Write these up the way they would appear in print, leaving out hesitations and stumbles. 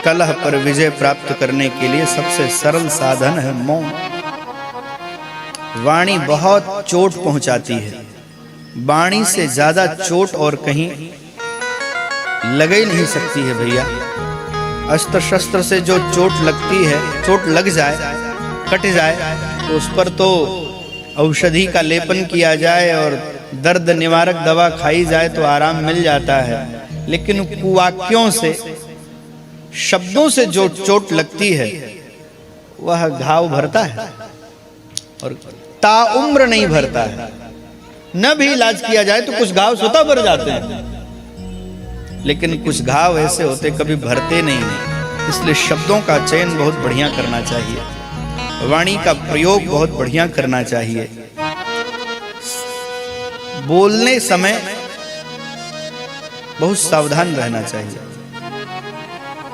कलह पर विजय प्राप्त करने के लिए सबसे सरल साधन है मौन। वाणी बहुत चोट पहुंचाती है, वाणी से ज्यादा चोट और कहीं लग ही नहीं सकती है भैया। अस्त्र शस्त्र से जो चोट लगती है, चोट लग जाए, कट जाए, तो उस पर तो औषधि का लेपन किया जाए और दर्द निवारक दवा खाई जाए तो आराम मिल जाता है। लेकिन कुवाक्यों से, शब्दों से जो चोट लगती है वह घाव भरता है और ताउम्र नहीं भरता है। न भी इलाज किया जाए तो कुछ घाव स्वतः भर जाते हैं, लेकिन कुछ घाव ऐसे होते कभी भरते नहीं। इसलिए शब्दों का चयन बहुत बढ़िया करना चाहिए, वाणी का प्रयोग बहुत बढ़िया करना चाहिए। बोलने समय बहुत सावधान रहना चाहिए।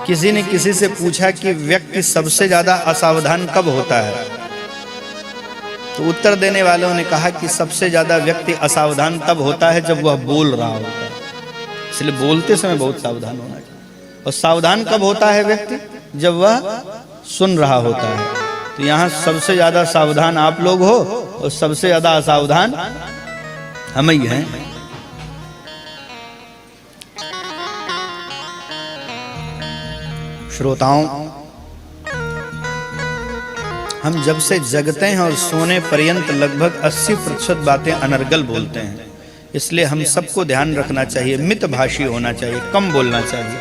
किसी ने किसी से पूछा कि व्यक्ति सबसे ज्यादा असावधान कब होता है, तो उत्तर देने वालों ने कहा कि सबसे ज्यादा व्यक्ति असावधान तब होता है जब वह बोल रहा होता है। इसलिए बोलते समय बहुत सावधान होना चाहिए। और सावधान कब होता है व्यक्ति? जब वह सुन रहा होता है। तो यहाँ सबसे ज्यादा सावधान आप लोग हो और सबसे ज्यादा असावधान हम ही हैं। श्रोताओं, हम जब से जगते हैं और सोने पर्यंत लगभग 80% बातें अनर्गल बोलते हैं। इसलिए हम सबको ध्यान रखना चाहिए, मितभाषी होना चाहिए, कम बोलना चाहिए।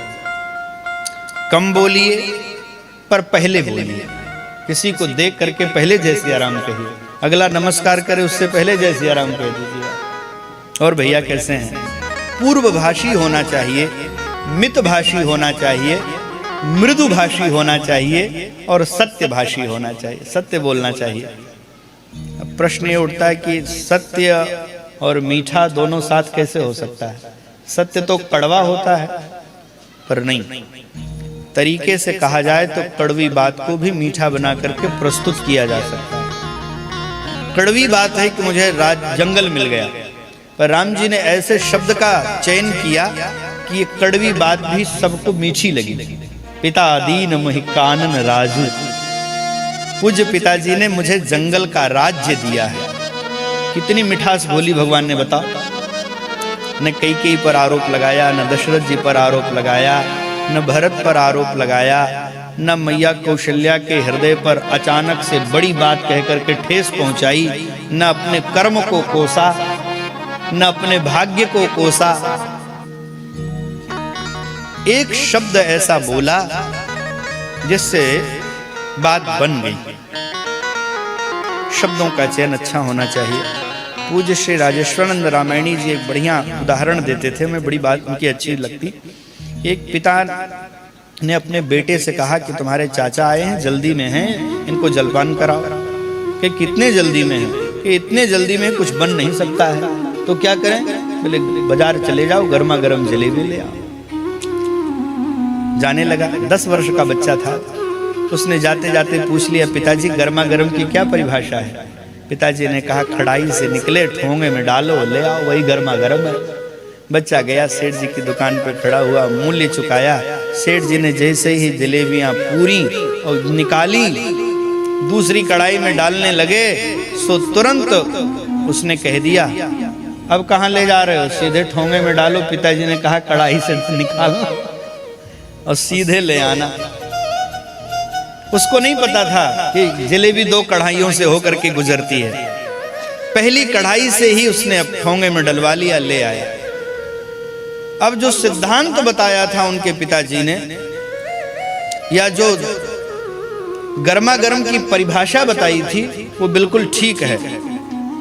कम बोलिए पर पहले बोलिए। किसी को देख करके पहले जय सिया राम कहिए, अगला नमस्कार करे उससे पहले जय सिया राम कह दीजिए। और भैया कैसे हैं? पूर्वभाषी होना चाहिए, मितभाषी होना चाहिए, मृदुभाषी होना चाहिए और सत्यभाषी होना चाहिए, सत्य बोलना चाहिए। अब प्रश्न ये उठता है कि सत्य और मीठा दोनों साथ कैसे हो सकता है? सत्य तो कड़वा होता है, पर नहीं, तरीके से कहा जाए तो कड़वी बात को भी मीठा बना करके प्रस्तुत किया जा सकता है। कड़वी बात है कि मुझे जंगल मिल गया, पर राम जी ने ऐसे शब्द का चयन किया कि ये कड़वी बात भी सबको मीठी लगी। पिता दीन मोहि कानन राजू, पूज्य पिताजी ने मुझे जंगल का राज्य दिया है। कितनी मिठास बोली भगवान ने, बताओ। न कैकेयी पर आरोप लगाया, न दशरथ जी पर आरोप लगाया, न भरत पर आरोप लगाया, न मैया कौशल्या के हृदय पर अचानक से बड़ी बात कहकर के ठेस पहुंचाई, न अपने कर्म को कोसा, न अपने भाग्य को कोसा। एक शब्द ऐसा बोला जिससे बात बन गई। शब्दों का चयन अच्छा होना चाहिए। पूज्य श्री राजेश्वरानंद रामायणी जी एक बढ़िया उदाहरण देते थे, मैं बड़ी बात उनकी अच्छी लगती। एक पिता ने अपने बेटे से कहा कि तुम्हारे चाचा आए हैं, जल्दी में हैं, इनको जलपान कराओ। कि कितने जल्दी में हैं? कि इतने जल्दी में कुछ बन नहीं सकता है, तो क्या करें? बोले बाजार चले जाओ, गर्मा गर्म जलेबी ले आओ। जाने लगा, 10 वर्ष का बच्चा था। उसने जाते जाते पूछ लिया, पिताजी गर्मा गर्म की क्या परिभाषा है? पिताजी ने कहा, कढ़ाई से निकले, ठोंगे में डालो, ले आओ, वही गर्मा गर्म है। बच्चा गया, सेठ जी की दुकान पर खड़ा हुआ, मूल्य चुकाया। सेठ जी ने जैसे ही जलेबियां पूरी और निकाली, दूसरी कढ़ाई में डालने लगे, सो तुरंत उसने कह दिया, अब कहाँ ले जा रहे हो? सीधे ठोंगे में डालो। पिताजी ने कहा, कढ़ाई से निकालना और सीधे ले आना। उसको नहीं पता था कि जलेबी 2 कढ़ाइयों से होकर के गुजरती है। पहली कढ़ाई से ही उसने अब ठोंगे में डलवा लिया, ले आया। अब जो सिद्धांत बताया था उनके पिताजी ने, या जो गर्मा गर्म की परिभाषा बताई थी, वो बिल्कुल ठीक है।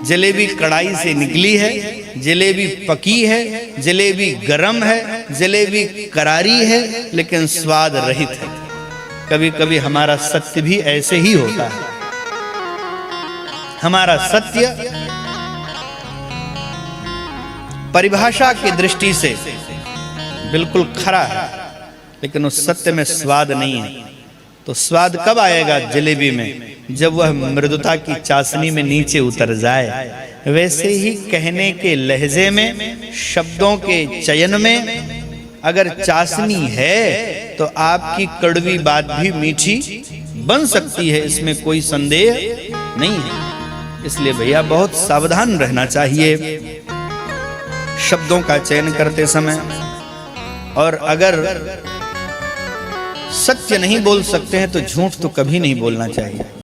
जलेबी कढ़ाई से निकली है, जलेबी पकी है, जलेबी गरम है, जलेबी करारी है, लेकिन स्वाद रहित है। कभी कभी हमारा सत्य भी ऐसे ही होता है। हमारा सत्य परिभाषा की दृष्टि से बिल्कुल खरा है, लेकिन उस सत्य में स्वाद नहीं है। तो स्वाद कब आएगा जलेबी में? जब वह मृदुता की चाशनी में नीचे उतर जाए। वैसे ही कहने के लहजे में, शब्दों के चयन में अगर चाशनी है तो आपकी कड़वी बात भी मीठी बन सकती है, इसमें कोई संदेह नहीं है। इसलिए भैया बहुत सावधान रहना चाहिए शब्दों का चयन करते समय। और अगर सत्य नहीं बोल सकते हैं तो झूठ तो कभी नहीं बोलना चाहिए।